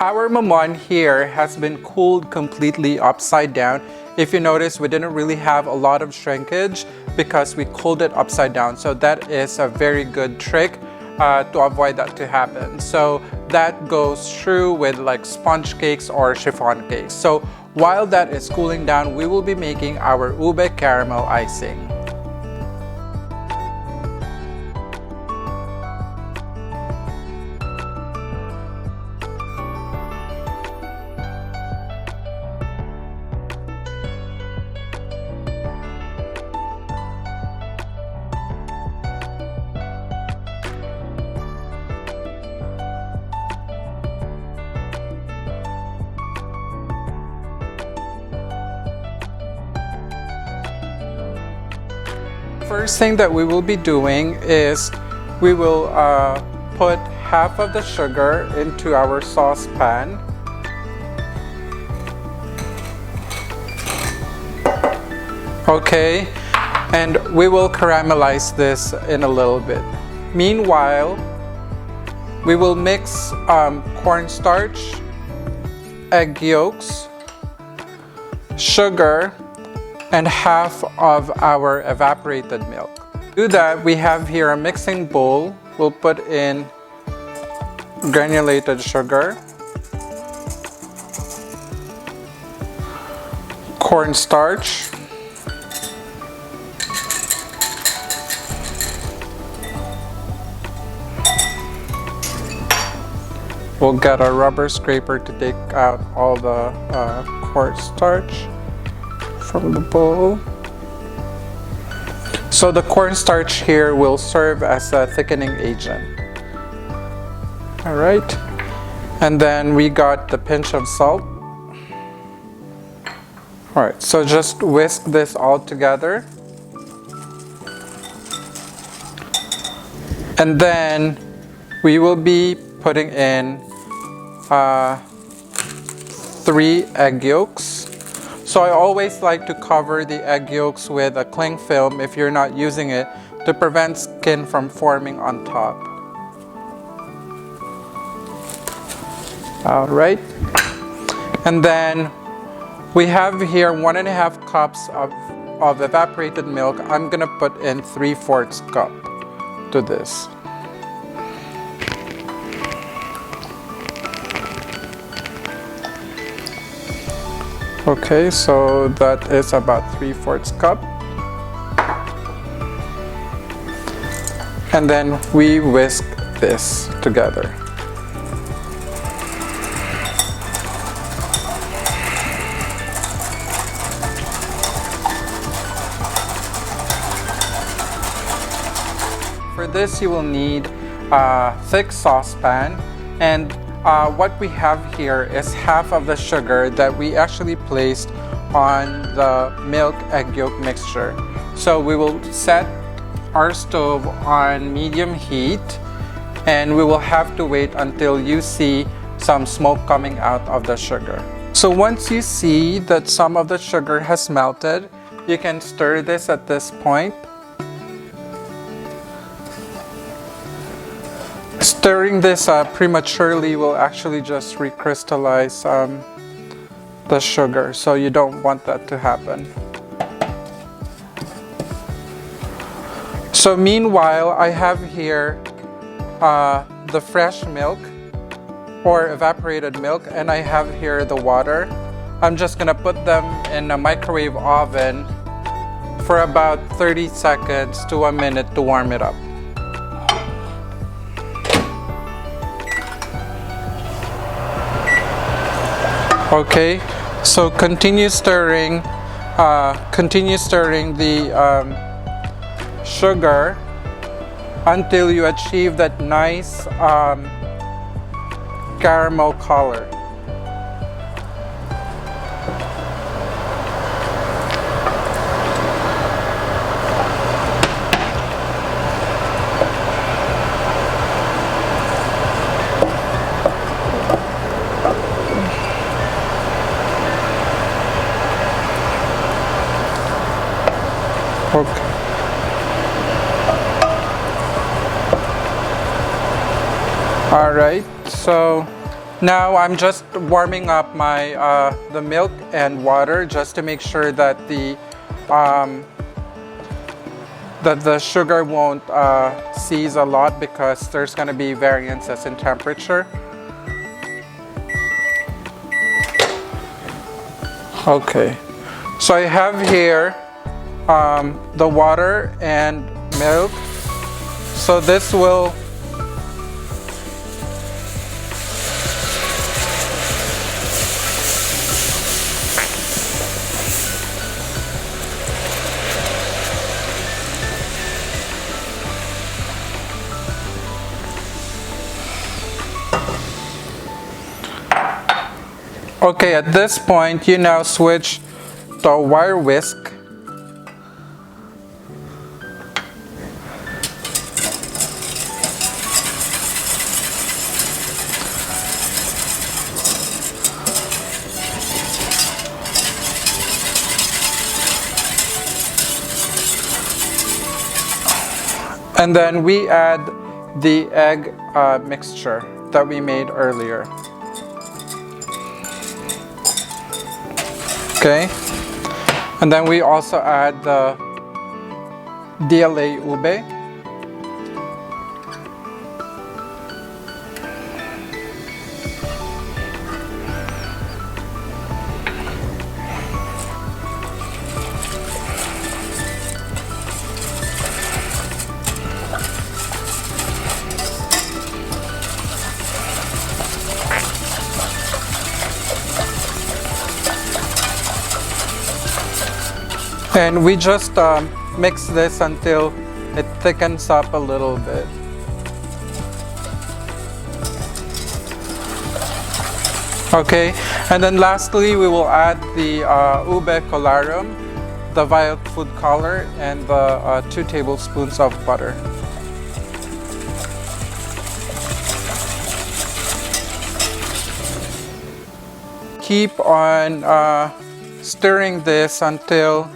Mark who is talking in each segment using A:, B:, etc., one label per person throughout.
A: Our Mamon here has been cooled completely upside down. If you notice, we didn't really have a lot of shrinkage because we cooled it upside down. So that is a very good trick to avoid that to happen. So that goes true with like sponge cakes or chiffon cakes. So while that is cooling down, we will be making our ube caramel icing. First thing that we will be doing is we will put half of the sugar into our saucepan. Okay, and we will caramelize this in a little bit. Meanwhile, we will mix cornstarch, egg yolks, sugar, and half of our evaporated milk. To do that, we have here a mixing bowl. We'll put in granulated sugar, cornstarch, we'll get a rubber scraper to take out all the cornstarch from the bowl. So the cornstarch here will serve as a thickening agent. All right, and then we got the pinch of salt. All right, so just whisk this all together. And then we will be putting in 3 egg yolks. So I always like to cover the egg yolks with a cling film if you're not using it to prevent skin from forming on top. All right. And then we have here 1.5 cups of evaporated milk. I'm gonna put in 3/4 cup to this. Okay, so that is about 3/4 cup. And then we whisk this together. For this, you will need a thick saucepan, and what we have here is half of the sugar that we actually placed on the milk egg yolk mixture. So we will set our stove on medium heat, and we will have to wait until you see some smoke coming out of the sugar. So once you see that some of the sugar has melted, you can stir this at this point. Stirring this prematurely will actually just recrystallize the sugar, so you don't want that to happen. So meanwhile, I have here the fresh milk or evaporated milk, and I have here the water. I'm just gonna put them in a microwave oven for about 30 seconds to 1 minute to warm it up. Okay, so continue stirring the sugar until you achieve that nice caramel color. Okay. All right, so Now I'm just warming up my the milk and water just to make sure that the sugar won't seize a lot, because there's going to be variances in temperature. Okay, so I have here the water and milk. So this will Okay, at this point, you now switch to a wire whisk. And then we add the egg mixture that we made earlier. Okay, and then we also add the DLA ube. And we just mix this until it thickens up a little bit. Okay, and then lastly we will add the ube colarum, the violet food color, and the 2 tablespoons of butter. Keep on stirring this until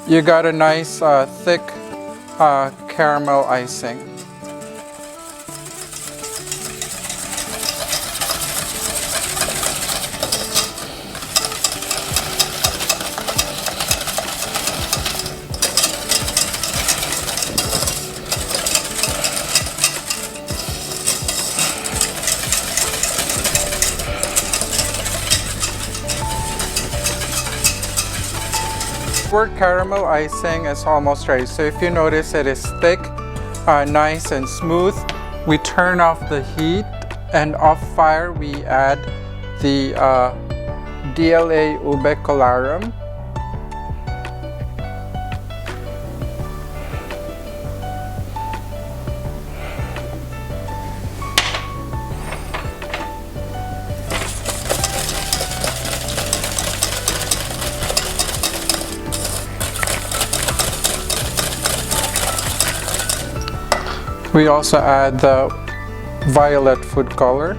A: you got a nice thick caramel icing. Our caramel icing is almost ready. So if you notice, it is thick, nice and smooth. We turn off the heat, and off fire we add the DLA ube colarum. We also add the violet food color.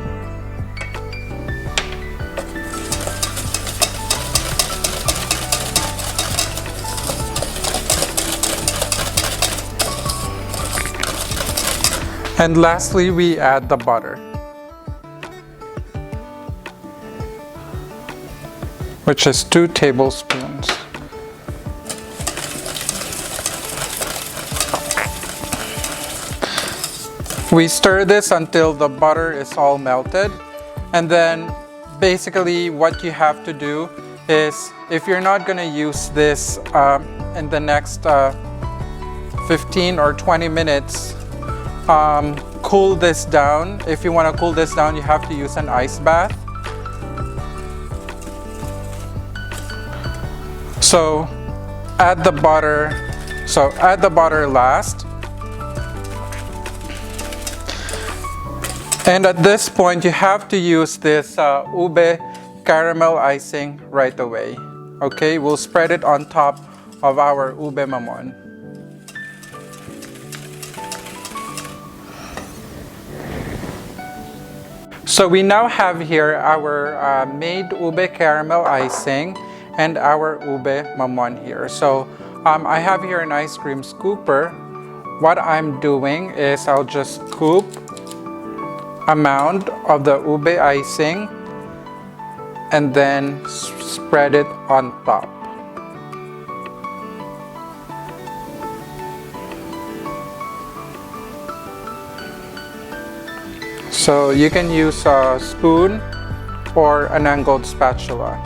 A: And lastly, we add the butter, which is 2 tablespoons. We stir this until the butter is all melted, and then basically what you have to do is, if you're not going to use this in the next 15 or 20 minutes, cool this down. If you want to cool this down, you have to use an ice bath. So add the butter last. And at this point, you have to use this ube caramel icing right away. Okay, we'll spread it on top of our ube mamon. So we now have here our made ube caramel icing and our ube mamon here. So I have here an ice cream scooper. What I'm doing is I'll just scoop amount of the ube icing and then spread it on top. So you can use a spoon or an angled spatula.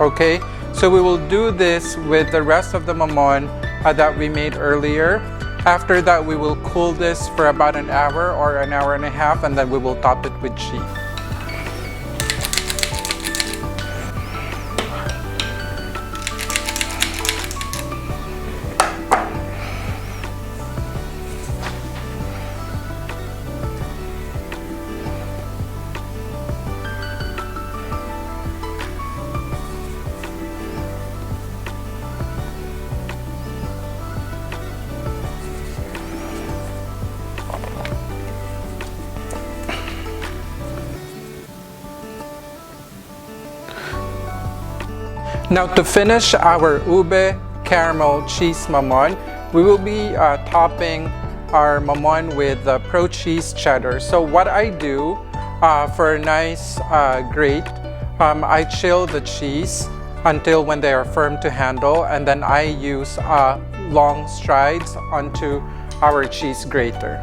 A: Okay, so we will do this with the rest of the mamon that we made earlier. After that, we will cool this for about an hour or an hour and a half, and then we will top it with cheese. Now to finish our ube caramel cheese mamon, we will be topping our mamon with the pro cheese cheddar. So what I do for a nice grate, I chill the cheese until when they are firm to handle, and then I use long strides onto our cheese grater.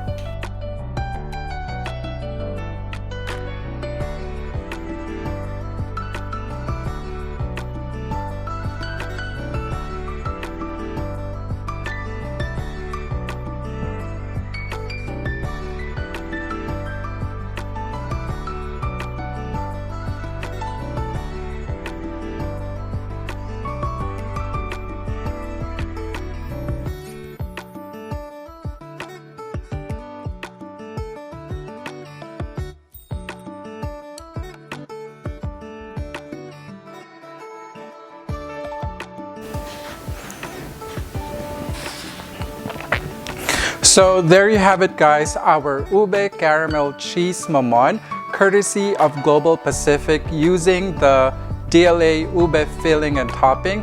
A: So there you have it, guys, our ube caramel cheese mamon, courtesy of Global Pacific, using the DLA ube filling and topping,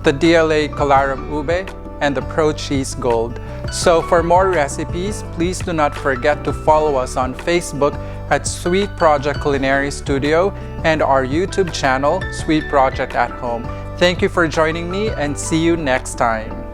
A: the DLA Colarum ube, and the Pro Cheese Gold. So for more recipes, please do not forget to follow us on Facebook at Sweet Project Culinary Studio and our YouTube channel, Sweet Project at Home. Thank you for joining me, and see you next time.